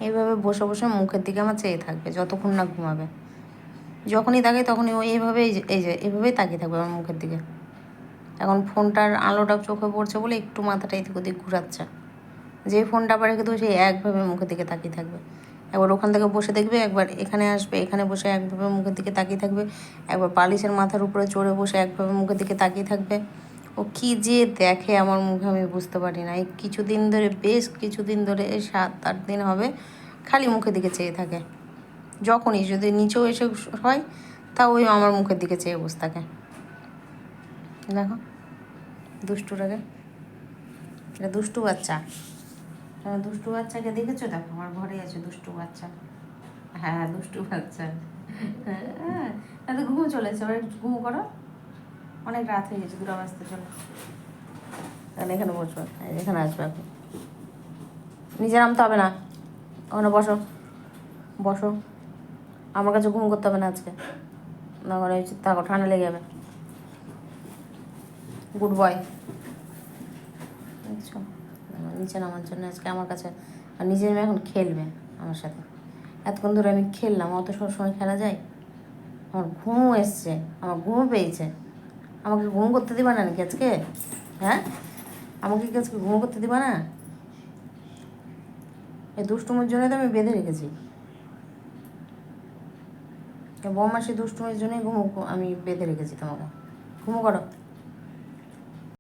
এইভাবে বসে বসে মুখের দিকে আমার চেয়ে থাকবে যতক্ষণ না ঘুমাবে। যখনই তাকে তখনই ও এইভাবে এই যে এইভাবেই তাকিয়ে থাকবে আমার মুখের দিকে। এখন ফোনটার আলোটা চোখে পড়ছে বলে একটু মাথাটা এদিক ওদিক ঘুরাচ্ছে। যে ফোনটা আবার রেখে দেবো সেই একভাবে মুখের দিকে তাকিয়ে থাকবে। একবার ওখান থেকে বসে দেখবে, একবার এখানে আসবে, এখানে বসে একভাবে মুখের দিকে তাকিয়ে থাকবে, একবার বালিশের মাথার উপরে চড়ে বসে একভাবে মুখের দিকে তাকিয়ে থাকবে। ও কি যে দেখে আমার মুখে আমি বুঝতে পারি না। এই কিছুদিন ধরে, বেশ কিছুদিন ধরে, 7-8 দিন হবে খালি মুখের দিকে চেয়ে থাকে। যখনই যদি নিচেও এসে হয় তা ওই আমার মুখের দিকে চেয়ে বসে থাকে। দেখো দুষ্টুটাকে, এটা দুষ্টু বাচ্চা। দুষ্টু বাচ্চাকে দেখেছো? দেখো আমার ঘরে আছে দুষ্টু বাচ্চা। হ্যাঁ দুষ্টু বাচ্চা। হ্যাঁ এত ঘুমো চলেছে, এবার একটু ঘুমো করো। অনেক রাত হয়ে গেছে, 2টা বাজতে চলো। তাহলে এখানে বসবো, এখানে আসবে এখন। নিজে নামতে হবে না, ওখানে বসো বসো। আমার কাছে ঘুম করতে হবে না আজকে, না ঘরে থাকো, ঠান্ডা লেগে যাবে। Good boy. দেখছো নিচে নামার জন্য আজকে আমার কাছে, আর নিজে নেমে এখন খেলবে আমার সাথে। এতক্ষণ ধরে আমি খেললাম, অত সবসময় খেলা যায়? আমার ঘুমও এসছে, আমার ঘুমও পেয়েছে। আমাকে ঘুম করতে দিবা না নাকি আজকে? হ্যাঁ আমাকে কি আজকে ঘুম করতে দিবা না? এই দুষ্টুমির জন্যই তো আমি বেঁধে রেখেছি। বদমাশি দুষ্টুমির জন্যই আমি বেঁধে রেখেছি তোমাকে। ঘুমো করো।